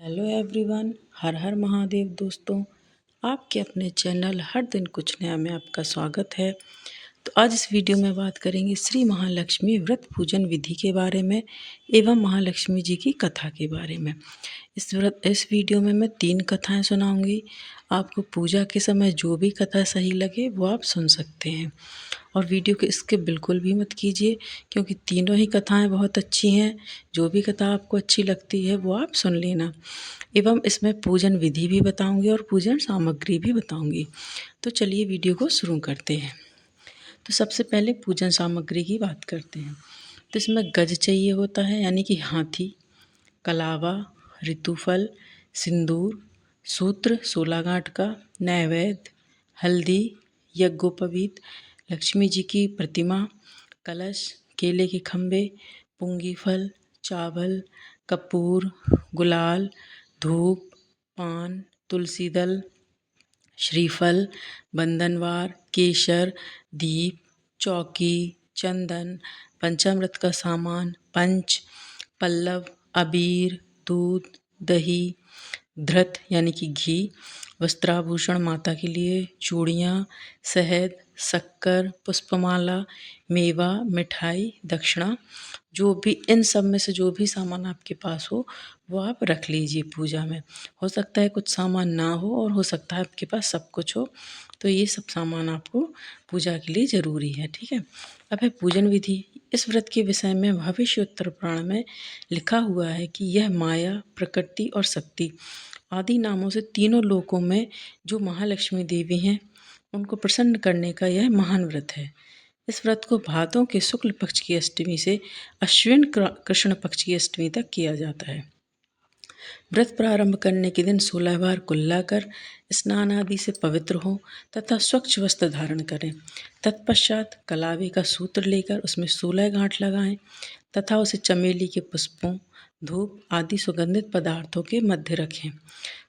Hello everyone, हर हर महादेव दोस्तों। आपके अपने चैनल हर दिन कुछ नया में आपका स्वागत है। तो आज इस वीडियो में बात करेंगे श्री महालक्ष्मी व्रत पूजन विधि के बारे में एवं महालक्ष्मी जी की कथा के बारे में। इस वीडियो में मैं 3 कथाएं सुनाऊंगी। आपको पूजा के समय जो भी कथा सही लगे वो आप सुन सकते हैं और वीडियो को स्किप बिल्कुल भी मत कीजिए, क्योंकि तीनों ही कथाएं बहुत अच्छी हैं। जो भी कथा आपको अच्छी लगती है वो आप सुन लेना। एवं इसमें पूजन विधि भी बताऊंगी और पूजन सामग्री भी बताऊंगी। तो चलिए वीडियो को शुरू करते हैं। तो सबसे पहले पूजन सामग्री की बात करते हैं। तो इसमें गज चाहिए होता है, यानी कि हाथी, कलावा, ऋतुफल, सिंदूर, सूत्र 16 गांठ का, नैवेद्य, हल्दी, यज्ञोपवीत, लक्ष्मी जी की प्रतिमा, कलश, केले के खम्भे, पुंगी फल, चावल, कपूर, गुलाल, धूप, पान, तुलसी दल, श्रीफल, बंधनवार, केसर, दीप, चौकी, चंदन, पंचामृत का सामान, पंच, पल्लव, अबीर, दूध, दही, धृत यानी कि घी, वस्त्राभूषण माता के लिए, चूड़ियाँ, शहद, शक्कर, पुष्पमाला, मेवा, मिठाई, दक्षिणा। जो भी इन सब में से जो भी सामान आपके पास हो वो आप रख लीजिए पूजा में। हो सकता है कुछ सामान ना हो और हो सकता है आपके पास सब कुछ हो, तो ये सब सामान आपको पूजा के लिए ज़रूरी है। ठीक है। अब है पूजन विधि। इस व्रत के विषय में भविष्योत्तर पुराण में लिखा हुआ है कि यह माया, प्रकृति और शक्ति आदि नामों से तीनों लोकों में जो महालक्ष्मी देवी हैं उनको प्रसन्न करने का यह महान व्रत है। इस व्रत को भादों के शुक्ल पक्ष की अष्टमी से अश्विन कृष्ण पक्ष की अष्टमी तक किया जाता है। व्रत प्रारंभ करने के दिन 16 बार कुल्ला कर स्नान आदि से पवित्र हों तथा स्वच्छ वस्त्र धारण करें। तत्पश्चात कलावे का सूत्र लेकर उसमें 16 गांठ लगाएं तथा उसे चमेली के पुष्पों, धूप आदि सुगंधित पदार्थों के मध्य रखें।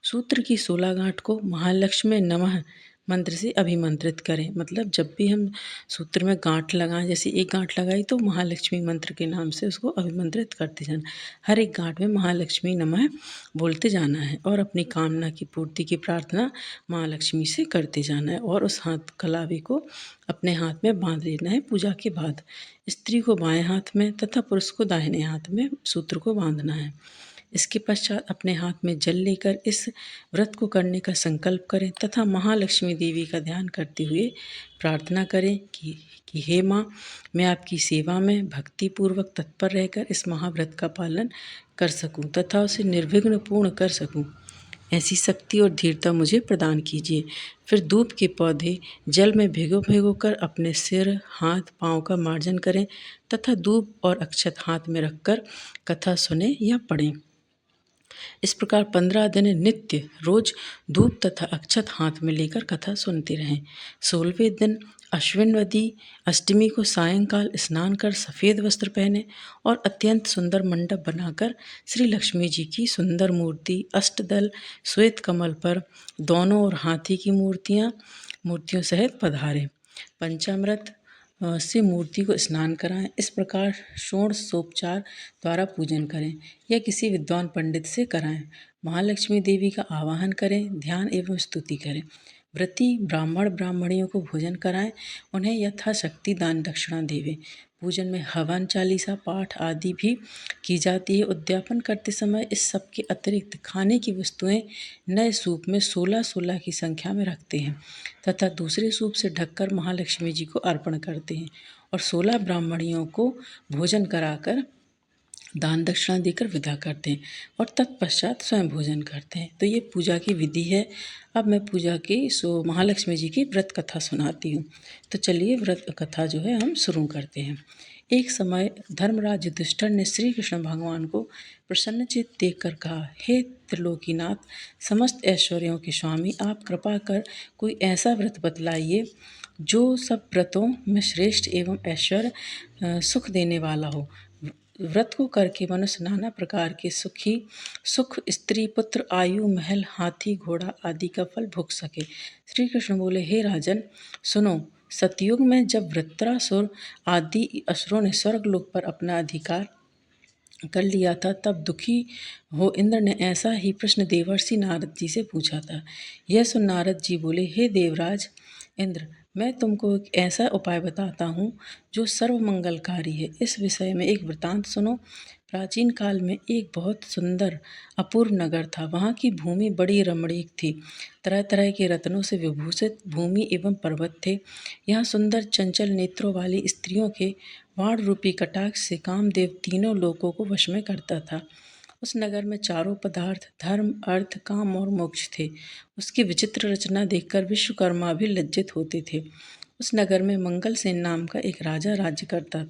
सूत्र की 16 गांठ को महालक्ष्मी नमः मंत्र से अभिमंत्रित करें। मतलब जब भी हम सूत्र में गांठ लगाएं, जैसे एक गांठ लगाई तो महालक्ष्मी मंत्र के नाम से उसको अभिमंत्रित करते जाना। हर एक गांठ में महालक्ष्मी नमः बोलते जाना है और अपनी कामना की पूर्ति की प्रार्थना महालक्ष्मी से करते जाना है। और उस हाथ कलावे को अपने हाथ में बांध लेना है। पूजा के बाद स्त्री को बाएं हाथ में तथा पुरुष को दाहिने हाथ में सूत्र को बांधना है। इसके पश्चात अपने हाथ में जल लेकर इस व्रत को करने का संकल्प करें तथा महालक्ष्मी देवी का ध्यान करते हुए प्रार्थना करें कि हे माँ, मैं आपकी सेवा में भक्तिपूर्वक तत्पर रहकर इस महाव्रत का पालन कर सकूं तथा उसे निर्विघ्न पूर्ण कर सकूं। ऐसी शक्ति और धीरता मुझे प्रदान कीजिए। फिर धूप के पौधे जल में भिगो भिगो कर अपने सिर, हाथ, पाँव का मार्जन करें तथा धूप और अक्षत हाथ में रखकर कथा सुने या पढ़ें। इस प्रकार 15 दिन नित्य रोज धूप तथा अक्षत हाथ में लेकर कथा सुनते रहें। 16वें दिन अश्विनवती अष्टमी को सायंकाल स्नान कर सफ़ेद वस्त्र पहने और अत्यंत सुंदर मंडप बनाकर श्री लक्ष्मी जी की सुंदर मूर्ति अष्टदल श्वेत कमल पर दोनों ओर हाथी की मूर्तियों सहित पधारें। पंचामृत से मूर्ति को स्नान कराएं। इस प्रकार षोडशोपचार द्वारा पूजन करें या किसी विद्वान पंडित से कराएं। महालक्ष्मी देवी का आवाहन करें, ध्यान एवं स्तुति करें। व्रती ब्राह्मण ब्राह्मणियों को भोजन कराएं, उन्हें यथाशक्ति दान दक्षिणा देवें। पूजन में हवन, चालीसा पाठ आदि भी की जाती है। उद्यापन करते समय इस सब के अतिरिक्त खाने की वस्तुएं नए सूप में 16-16 की संख्या में रखते हैं तथा दूसरे सूप से ढककर महालक्ष्मी जी को अर्पण करते हैं और 16 ब्राह्मणियों को भोजन कराकर दान दक्षिणा देकर विदा करते हैं और तत्पश्चात स्वयं भोजन करते हैं। तो ये पूजा की विधि है। अब मैं पूजा की महालक्ष्मी जी की व्रत कथा सुनाती हूँ। तो चलिए व्रत कथा जो है हम शुरू करते हैं। एक समय धर्मराज युधिष्ठिर ने श्री कृष्ण भगवान को प्रसन्नचित्त देखकर कहा, हे त्रिलोकीनाथ, समस्त ऐश्वर्यों के स्वामी, आप कृपा कर कोई ऐसा व्रत बतलाइए जो सब व्रतों में श्रेष्ठ एवं ऐश्वर्य सुख देने वाला हो। व्रत को करके मनुष्य नाना प्रकार के सुख, स्त्री, पुत्र, आयु, महल, हाथी, घोड़ा आदि का फल भोग सके। श्री कृष्ण बोले, हे राजन, सुनो। सतयुग में जब वृत्रासुर आदि असुरों ने स्वर्गलोक पर अपना अधिकार कर लिया था, तब दुखी हो इंद्र ने ऐसा ही प्रश्न देवर्षि नारद जी से पूछा था। यह सुन नारद जी बोले, हे देवराज इंद्र, मैं तुमको एक ऐसा उपाय बताता हूँ जो सर्वमंगलकारी है। इस विषय में एक वृतांत सुनो। प्राचीन काल में एक बहुत सुंदर अपूर्व नगर था। वहाँ की भूमि बड़ी रमणीक थी। तरह तरह के रत्नों से विभूषित भूमि एवं पर्वत थे। यहाँ सुंदर चंचल नेत्रों वाली स्त्रियों के वाण रूपी कटाक्ष से कामदेव तीनों लोकों को वश में करता था। उस नगर में चारों पदार्थ धर्म, अर्थ, काम और मोक्ष थे। उसकी विचित्र रचना देखकर विश्वकर्मा भी लज्जित होते थे। उस नगर में मंगलसेन नाम का एक राजा राज्य करता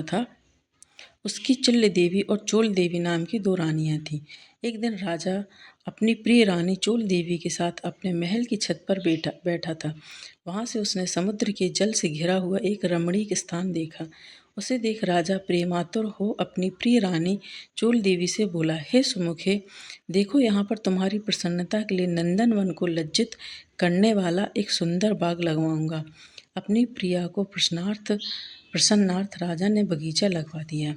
था। उसकी चिल्ल देवी और चोल देवी नाम की दो रानियां थीं। एक दिन राजा अपनी प्रिय रानी चोल देवी के साथ अपने महल की छत पर बैठा बैठा था। वहां से उसने समुद्र के जल से घिरा हुआ एक रमणीक स्थान देखा। उसे देख राजा प्रेमातुर हो अपनी प्रिय रानी चोल देवी से बोला, हे सुमुखे, देखो यहाँ पर तुम्हारी प्रसन्नता के लिए नंदनवन को लज्जित करने वाला एक सुंदर बाग लगवाऊंगा। अपनी प्रिया को प्रसन्नार्थ राजा ने बगीचा लगवा दिया।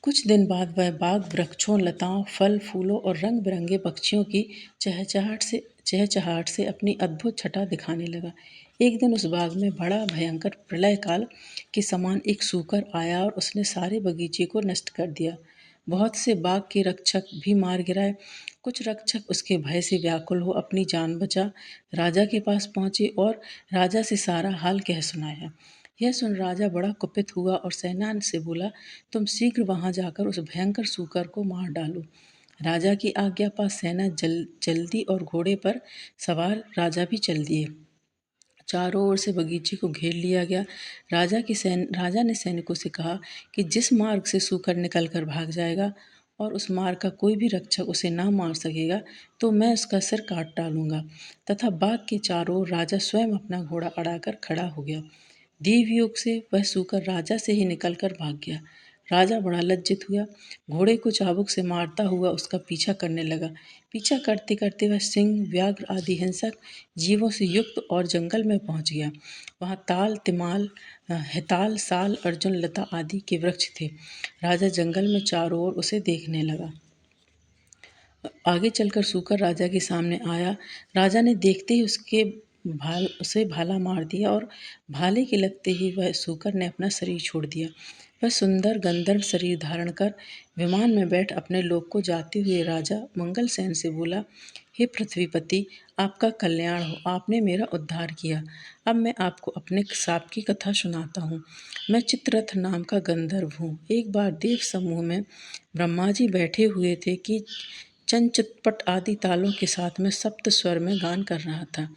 कुछ दिन बाद वह बाग वृक्षों, लताओं, फल फूलों और रंग बिरंगे पक्षियों की चहचहाट से अपनी अद्भुत छटा दिखाने लगा। एक दिन उस बाग में बड़ा भयंकर प्रलय काल के समान एक सूकर आया और उसने सारे बगीचे को नष्ट कर दिया। बहुत से बाग के रक्षक भी मार गिराए। कुछ रक्षक उसके भय से व्याकुल हो अपनी जान बचा राजा के पास पहुंचे और राजा से सारा हाल कह सुनाया। यह सुन राजा बड़ा कुपित हुआ और सेना से बोला, तुम शीघ्र वहां जाकर उस भयंकर सूकर को मार डालो। राजा की आज्ञा पास सेना जल्दी और घोड़े पर सवार राजा भी चल दिए। चारों ओर से बगीचे को घेर लिया गया। राजा ने सैनिकों से कहा कि जिस मार्ग से सूकर निकल कर भाग जाएगा और उस मार्ग का कोई भी रक्षक उसे ना मार सकेगा, तो मैं उसका सिर काट डालूंगा। तथा बाग के चारों ओर राजा स्वयं अपना घोड़ा अड़ाकर खड़ा हो गया। देवयोग से वह सूकर राजा से ही निकलकर भाग गया। राजा बड़ा लज्जित हुआ। घोड़े को चाबुक से मारता हुआ उसका पीछा करने लगा। पीछा करते करते वह सिंह, व्याघ्र आदि हिंसक जीवों से युक्त और जंगल में पहुंच गया। वहाँ ताल, तिमाल, हिताल, साल, अर्जुन, लता आदि के वृक्ष थे। राजा जंगल में चारों ओर उसे देखने लगा। आगे चलकर सूकर राजा के सामने आया। राजा ने देखते ही उसे भाला मार दिया और भाले के लगते ही वह सूकर ने अपना शरीर छोड़ दिया। वह सुंदर गंधर्व शरीर धारण कर विमान में बैठ अपने लोक को जाते हुए राजा मंगलसेन से बोला, हे पृथ्वीपति, आपका कल्याण हो, आपने मेरा उद्धार किया। अब मैं आपको अपने साप की कथा सुनाता हूँ। मैं चित्ररथ नाम का गंधर्व हूँ। एक बार देव समूह में ब्रह्मा जी बैठे हुए थे कि चंद चटपट आदि तालों के साथ में सप्त स्वर में गान कर रहा था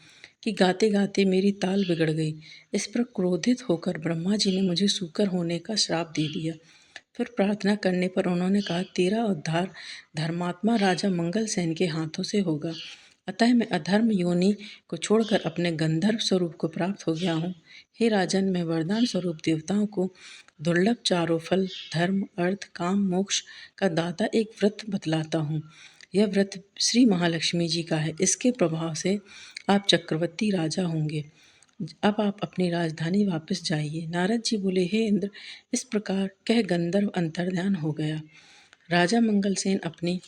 कि गाते गाते मेरी ताल बिगड़ गई। इस पर क्रोधित होकर ब्रह्मा जी ने मुझे सूकर होने का श्राप दे दिया। फिर प्रार्थना करने पर उन्होंने कहा, तेरा उद्धार धर्मात्मा राजा मंगलसेन के हाथों से होगा। अतः मैं अधर्म योनि को छोड़कर अपने गंधर्व स्वरूप को प्राप्त हो गया हूँ। हे राजन, मैं वरदान स्वरूप देवताओं को दुर्लभ चारों फल, धर्म, अर्थ, काम, मोक्ष का दाता एक व्रत बतलाता हूँ। यह व्रत श्री महालक्ष्मी जी का है। इसके प्रभाव से आप चक्रवर्ती राजा होंगे। अब आप अपनी राजधानी वापस जाइए। नारद जी बोले, हे इंद्र, इस प्रकार कह गंधर्व अंतर्ध्यान हो गया। राजा मंगलसेन अपनी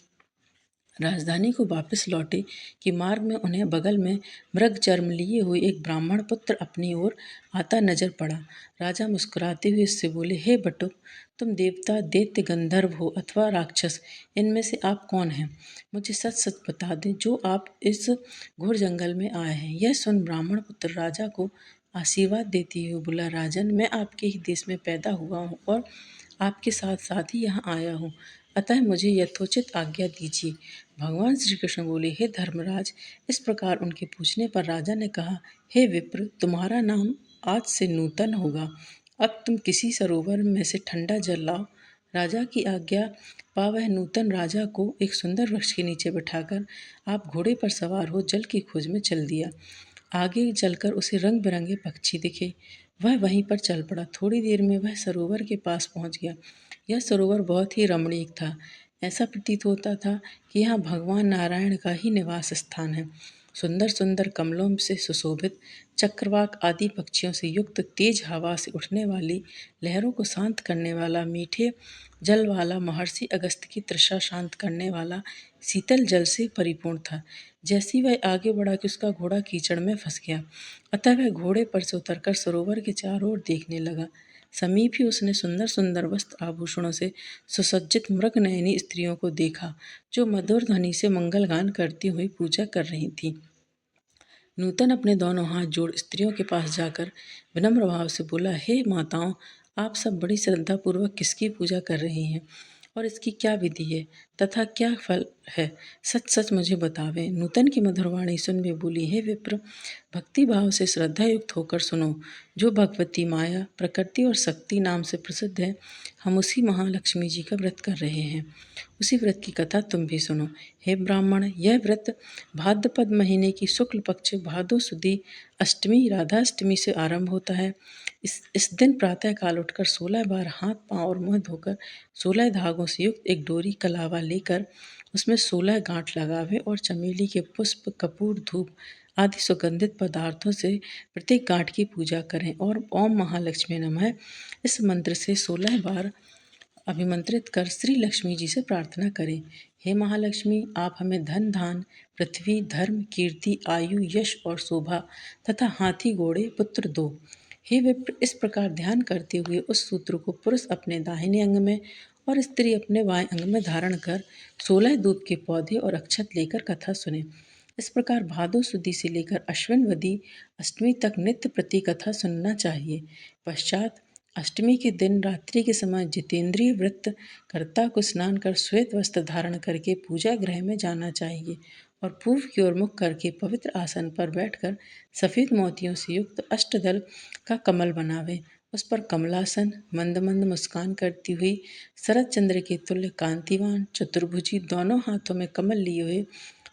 राजधानी को वापस लौटे कि मार्ग में उन्हें बगल में मृग चर्म लिए हुए एक ब्राह्मण पुत्र अपनी ओर आता नजर पड़ा। राजा मुस्कुराते हुए इससे बोले, हे बटुक, तुम देवता, दैत्य, गंधर्व हो अथवा राक्षस, इनमें से आप कौन हैं? मुझे सच सच बता दें, जो आप इस घोर जंगल में आए हैं। यह सुन ब्राह्मण पुत्र राजा को आशीर्वाद देते हुए बोला, राजन, मैं आपके ही देश में पैदा हुआ हूँ और आपके साथ साथ ही यहाँ आया हूँ। अतः मुझे यथोचित आज्ञा दीजिए। भगवान श्री कृष्ण बोले, हे धर्मराज। इस प्रकार उनके पूछने पर राजा ने कहा, हे विप्र, तुम्हारा नाम आज से नूतन होगा। अब तुम किसी सरोवर में से ठंडा जल लाओ। राजा की आज्ञा पा वह नूतन राजा को एक सुंदर वृक्ष के नीचे बिठाकर आप घोड़े पर सवार हो जल की खोज में चल दिया। आगे चलकर उसे रंग बिरंगे पक्षी दिखे। वह वहीं पर चल पड़ा। थोड़ी देर में वह सरोवर के पास पहुंच गया। यह सरोवर बहुत ही रमणीक था। ऐसा प्रतीत होता था कि यहाँ भगवान नारायण का ही निवास स्थान है। सुंदर सुंदर कमलों से सुशोभित, चक्रवाक आदि पक्षियों से युक्त, तेज हवा से उठने वाली, लहरों को शांत करने वाला, मीठे जल वाला, महर्षि अगस्त की तृषा शांत करने वाला, शीतल जल से परिपूर्ण था। जैसी वह आगे बढ़ा कि उसका घोड़ा कीचड़ में फंस गया, अतः वह घोड़े पर से उतरकर सरोवर के चारों ओर देखने लगा। समीप ही उसने सुंदर सुंदर वस्त्र आभूषणों से सुसज्जित मृगनयनी स्त्रियों को देखा, जो मधुर ध्वनि से मंगल गान करती हुई पूजा कर रही थीं। नूतन अपने दोनों हाथ जोड़ स्त्रियों के पास जाकर विनम्र भाव से बोला, हे माताओं, आप सब बड़ी श्रद्धापूर्वक किसकी पूजा कर रही हैं और इसकी क्या विधि है तथा क्या फल है? सच सच मुझे बतावें। नूतन की मधुर वाणी सुन वे बोली, हे विप्र, भक्ति भाव से श्रद्धा युक्त होकर सुनो। जो भगवती माया, प्रकृति और शक्ति नाम से प्रसिद्ध है, हम उसी महालक्ष्मी जी का व्रत कर रहे हैं। उसी व्रत की कथा तुम भी सुनो। हे ब्राह्मण, यह व्रत भाद्रपद महीने की शुक्ल पक्ष भादो सुदी अष्टमी राधाष्टमी से आरंभ होता है। इस दिन प्रातः काल उठकर 16 बार हाथ पांव और मुंह धोकर 16 धागों से युक्त एक डोरी कलावा लेकर उसमें 16 गांठ लगावे और चमेली के पुष्प, कपूर, धूप आदि सुगंधित पदार्थों से प्रत्येक गांठ की पूजा करें और ओम महालक्ष्मी नमः इस मंत्र से 16 बार अभिमंत्रित कर श्री लक्ष्मी जी से प्रार्थना करें। हे महालक्ष्मी, आप हमें धन धान, पृथ्वी, धर्म, कीर्ति, आयु, यश और शोभा तथा हाथी घोड़े पुत्र दो। हे विप्र, इस प्रकार ध्यान करते हुए उस सूत्र को पुरुष अपने दाहिने अंग में और स्त्री अपने बाएं अंग में धारण कर 16 दूध के पौधे और अक्षत लेकर कथा सुने। इस प्रकार भादो सुदी से लेकर अश्विन वदी अष्टमी तक नित्य प्रति कथा सुनना चाहिए। पश्चात अष्टमी के दिन रात्रि के समय जितेंद्रिय व्रत कर्ता को स्नान कर श्वेत वस्त्र धारण करके पूजा गृह में जाना चाहिए और पूर्व की ओर मुख करके पवित्र आसन पर बैठकर सफेद मोतियों से युक्त अष्टदल का कमल बनावे। उस पर कमलासन, मंद मंद मुस्कान करती हुई, शरद चंद्र के तुल्य कांतिवान, चतुर्भुजी, दोनों हाथों में कमल लिए हुए,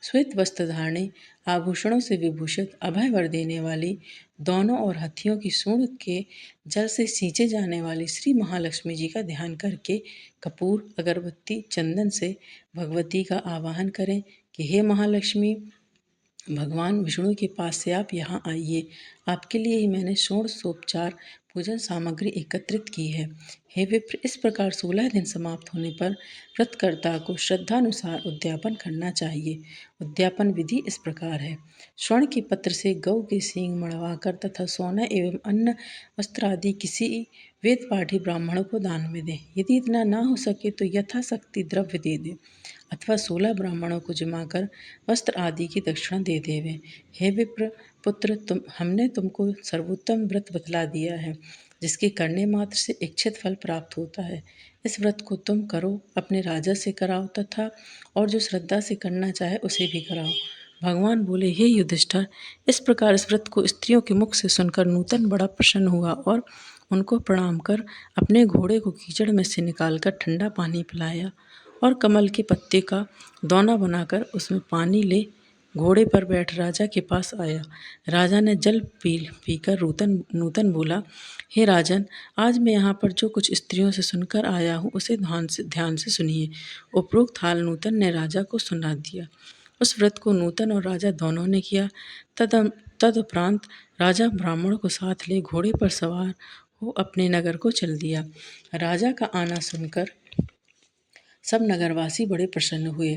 श्वेत वस्त्र धारणे, आभूषणों से विभूषित, अभय वर देने वाली, दोनों और हथियों की सूंड के जल से सींचे जाने वाली श्री महालक्ष्मी जी का ध्यान करके कपूर, अगरबत्ती, चंदन से भगवती का आवाहन करें कि हे महालक्ष्मी, भगवान विष्णु के पास से आप यहाँ आइए। आपके लिए ही मैंने षोडशोपचार पूजन सामग्री एकत्रित की है। हे विप्र, इस प्रकार 16 दिन समाप्त होने पर व्रतकर्ता को श्रद्धानुसार उद्यापन करना चाहिए। उद्यापन विधि इस प्रकार है। स्वर्ण के पत्र से गौ के सींग मड़वाकर तथा सोना एवं अन्न वस्त्र आदि किसी वेद पाठी ब्राह्मण को दान में दें। यदि इतना ना हो सके तो यथाशक्ति द्रव्य दे दें अथवा 16 ब्राह्मणों को जमाकर वस्त्र आदि की दक्षिणा दे देवे। हे विप्र पुत्र, हमने तुमको सर्वोत्तम व्रत बतला दिया है, जिसके करने मात्र से इच्छित फल प्राप्त होता है। इस व्रत को तुम करो, अपने राजा से कराओ तथा और जो श्रद्धा से करना चाहे उसे भी कराओ। भगवान बोले, हे युधिष्ठिर, इस प्रकार इस व्रत को स्त्रियों के मुख से सुनकर नूतन बड़ा प्रसन्न हुआ और उनको प्रणाम कर अपने घोड़े को कीचड़ में से निकालकर ठंडा पानी पिलाया और कमल के पत्ते का दोना बनाकर उसमें पानी ले घोड़े पर बैठ राजा के पास आया। राजा ने जल पीकर नूतन बोला, हे राजन, आज मैं यहाँ पर जो कुछ स्त्रियों से सुनकर आया हूँ उसे ध्यान से सुनिए। उपरोक्त हाल नूतन ने राजा को सुना दिया। उस व्रत को नूतन और राजा दोनों ने किया। तदुपरांत राजा ब्राह्मण को साथ ले घोड़े पर सवार हो अपने नगर को चल दिया। राजा का आना सुनकर सब नगरवासी बड़े प्रसन्न हुए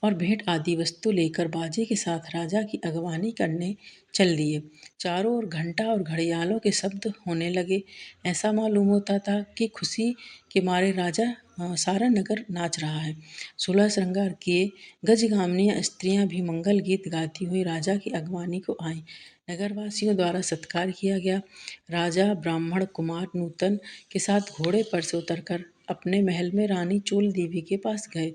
और भेंट आदि वस्तु लेकर बाजे के साथ राजा की अगवानी करने चल दिए। चारों ओर घंटा और घड़ियालों के शब्द होने लगे। ऐसा मालूम होता था कि खुशी के मारे सारा नगर नाच रहा है। 16 श्रृंगार किए गजगामिनी स्त्रियां भी मंगल गीत गाती हुई राजा की अगवानी को आईं। नगरवासियों द्वारा सत्कार किया गया। राजा ब्राह्मण कुमार नूतन के साथ घोड़े पर से उतरकर अपने महल में रानी चोल देवी के पास गए।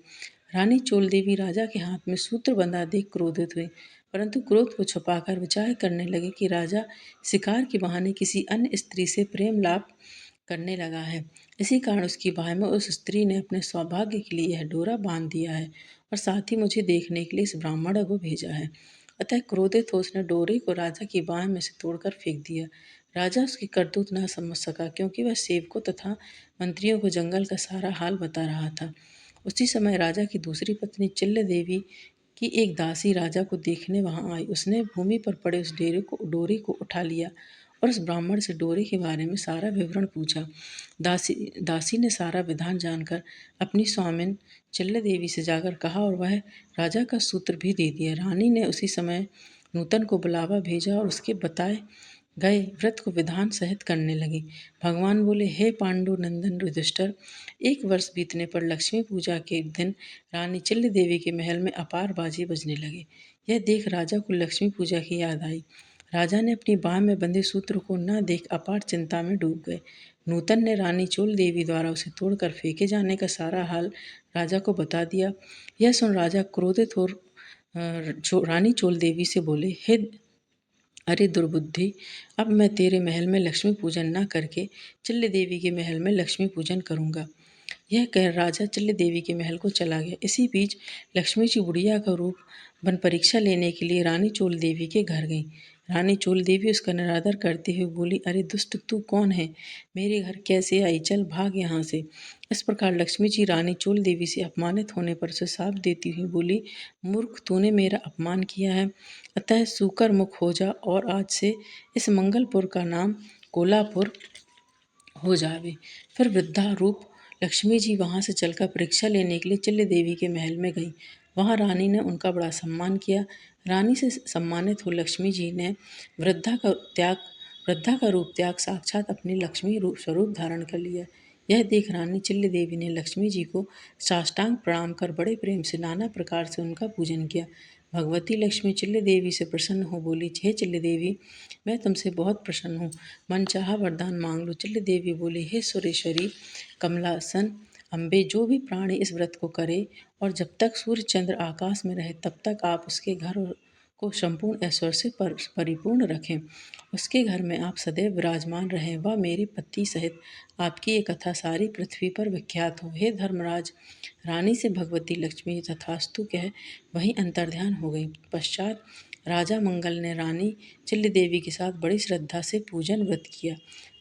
रानी चोल देवी राजा के हाथ में सूत्र बंधा देख क्रोधित हुई, परंतु क्रोध को छुपाकर विचार करने लगे कि राजा शिकार के बहाने किसी अन्य स्त्री से प्रेम लाभ करने लगा है। इसी कारण उसकी बाह में उस स्त्री ने अपने सौभाग्य के लिए यह डोरा बांध दिया है और साथ ही मुझे देखने के लिए इस ब्राह्मण को भेजा है। अतः क्रोधित हो उसने डोरे को राजा की बाह में से तोड़कर फेंक दिया। राजा उसकी करतूत न समझ सका, क्योंकि वह सेवकों तथा मंत्रियों को जंगल का सारा हाल बता रहा था। उसी समय राजा की दूसरी पत्नी चिल्ल देवी कि एक दासी राजा को देखने वहां आई। उसने भूमि पर पड़े उस डोरी को उठा लिया और उस ब्राह्मण से डोरी के बारे में सारा विवरण पूछा। दासी ने सारा विधान जानकर अपनी स्वामिन चिल्ला देवी से जाकर कहा और वह राजा का सूत्र भी दे दिया। रानी ने उसी समय नूतन को बुलावा भेजा और उसके बताए गए व्रत को विधान सहित करने लगी। भगवान बोले, हे पांडु नंदन युधिष्ठिर, 1 वर्ष बीतने पर लक्ष्मी पूजा के दिन रानी चिल्ल देवी के महल में अपार बाजे बजने लगे। यह देख राजा को लक्ष्मी पूजा की याद आई। राजा ने अपनी बाह में बंधे सूत्र को न देख अपार चिंता में डूब गए। नूतन ने रानी चोल देवी द्वारा उसे तोड़कर फेंके जाने का सारा हाल राजा को बता दिया। यह सुन राजा क्रोधित हो रानी चोल देवी से बोले, हे अरे दुर्बुद्धि, अब मैं तेरे महल में लक्ष्मी पूजन न करके चिल्ल देवी के महल में लक्ष्मी पूजन करूंगा। यह कह राजा चिल्ल देवी के महल को चला गया। इसी बीच लक्ष्मी जी बुढ़िया का रूप बन परीक्षा लेने के लिए रानी चोल देवी के घर गई। रानी चोल देवी उसका निरादर करते हुए बोली, अरे दुष्ट, तू कौन है? मेरे घर कैसे आई? चल भाग यहाँ से। इस प्रकार लक्ष्मी जी रानी चोल देवी से अपमानित होने पर उसे शाप देती हुई बोली, मूर्ख, तूने मेरा अपमान किया है, अतः सूकर मुख हो जा और आज से इस मंगलपुर का नाम कोलापुर हो जावे। फिर वृद्धा रूप लक्ष्मी जी वहां से चलकर परीक्षा लेने के लिए चिल्ल देवी के महल में गई। वहां रानी ने उनका बड़ा सम्मान किया। रानी से सम्मानित हो लक्ष्मी जी ने वृद्धा का रूप त्याग साक्षात अपनी लक्ष्मी रूप स्वरूप धारण कर लिया। यह देख रानी चिल्ल देवी ने लक्ष्मी जी को साष्टांग प्रणाम कर बड़े प्रेम से नाना प्रकार से उनका पूजन किया। भगवती लक्ष्मी चिल्ल देवी से प्रसन्न हो बोली, हे चिल्ल देवी, मैं तुमसे बहुत प्रसन्न हूँ, मन चाहा वरदान मांग लो। चिल्ल देवी बोली, हे सुरेश्वरी कमलासन अम्बे, जो भी प्राणी इस व्रत को करे और जब तक सूर्य चंद्र आकाश में रहे तब तक आप उसके घर को संपूर्ण ऐश्वर्य से परिपूर्ण रखें, उसके घर में आप सदैव विराजमान रहें, वह मेरे पति सहित आपकी ये कथा सारी पृथ्वी पर विख्यात हो। हे धर्मराज, रानी से भगवती लक्ष्मी तथास्तु कह वहीं अंतर्ध्यान हो गई। पश्चात राजा मंगल ने रानी चिल्ल देवी के साथ बड़ी श्रद्धा से पूजन व्रत किया।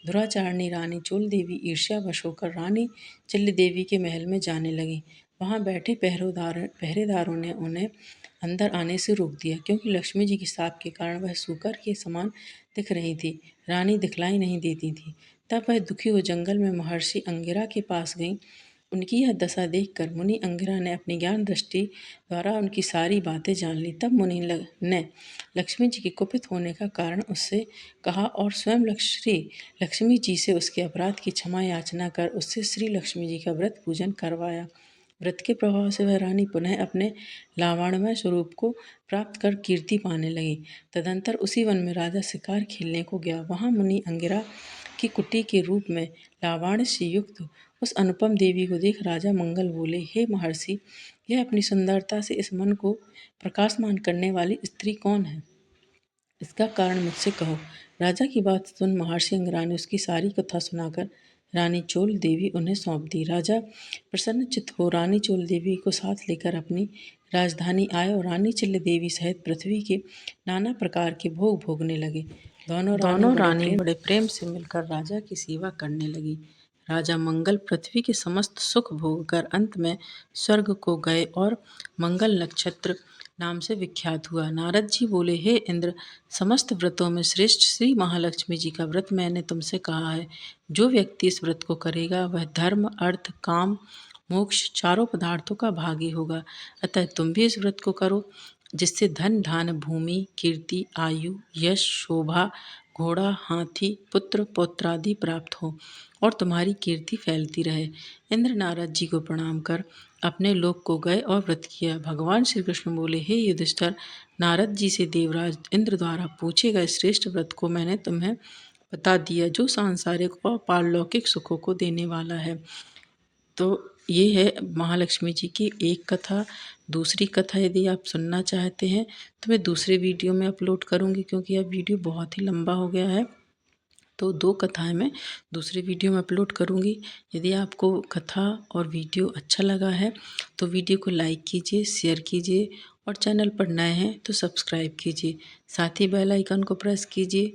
दुराचारणी रानी चोल देवी ईर्ष्यावश होकर रानी चिल्ल देवी के महल में जाने लगी। वहां बैठे पहरेदारों ने उन्हें अंदर आने से रोक दिया, क्योंकि लक्ष्मी जी के शाप के कारण वह सूकर के समान दिख रही थी। रानी दिखलाई नहीं देती थी। तब वह दुखी हो जंगल में महर्षि अंगिरा के पास गई। उनकी यह दशा देखकर मुनि अंगिरा ने अपनी ज्ञान दृष्टि द्वारा उनकी सारी बातें जान ली। तब मुनि ने लक्ष्मी जी के कुपित होने का कारण उससे कहा और स्वयं श्री लक्ष्मी जी से उसके अपराध की क्षमा याचना कर उससे श्री लक्ष्मी जी का व्रत पूजन करवाया। व्रत के प्रभाव से वह रानी पुनः अपने लावण्यमय स्वरूप को प्राप्त कर कीर्ति पाने लगी। तदंतर उसी वन में राजा शिकार खेलने को गया। वहां मुनि अंगिरा की कुटी के रूप में लावण्य से युक्त उस अनुपम देवी को देख राजा मंगल बोले, हे महर्षि, यह अपनी सुंदरता से इस मन को प्रकाशमान करने वाली स्त्री कौन है? इसका कारण मुझसे कहो। राजा की बात सुन महर्षि अंगिरा ने उसकी सारी कथा सुनाकर रानी चोल देवी उन्हें सौंप दी। राजा प्रसन्नचित्त हो रानी चोल देवी को साथ लेकर अपनी राजधानी आए और रानी चिल्ल देवी सहित पृथ्वी के नाना प्रकार के भोग भोगने लगे। दोनों रानी बड़े प्रेम से मिलकर राजा की सेवा करने लगी। राजा मंगल पृथ्वी के समस्त सुख भोग कर अंत में स्वर्ग को गए और मंगल नक्षत्र नाम से विख्यात हुआ। नारद जी बोले, हे इंद्र, समस्त व्रतों में श्रेष्ठ श्री महालक्ष्मी जी का व्रत मैंने तुमसे कहा है। जो व्यक्ति इस व्रत को करेगा वह धर्म, अर्थ, काम, मोक्ष चारों पदार्थों का भागी होगा। अतः तुम भी इस व्रत को करो, जिससे धन, धान, भूमि, कीर्ति, आयु, यश, शोभा, घोड़ा, हाथी, पुत्र, पौत्रादि प्राप्त हो और तुम्हारी कीर्ति फैलती रहे। इंद्र नारद जी को प्रणाम कर अपने लोक को गए और व्रत किया। भगवान श्री कृष्ण बोले, हे युधिष्ठिर, नारद जी से देवराज इंद्र द्वारा पूछे गए श्रेष्ठ व्रत को मैंने तुम्हें बता दिया, जो सांसारिक और पारलौकिक सुखों को देने वाला है। तो ये है महालक्ष्मी जी की एक कथा। दूसरी कथा यदि आप सुनना चाहते हैं तो मैं दूसरे वीडियो में अपलोड करूँगी, क्योंकि यह वीडियो बहुत ही लंबा हो गया है। तो 2 कथाएं मैं दूसरे वीडियो में अपलोड करूँगी। यदि आपको कथा और वीडियो अच्छा लगा है तो वीडियो को लाइक कीजिए, शेयर कीजिए और चैनल पर नए हैं तो सब्सक्राइब कीजिए। साथ ही बेल आइकन को प्रेस कीजिए।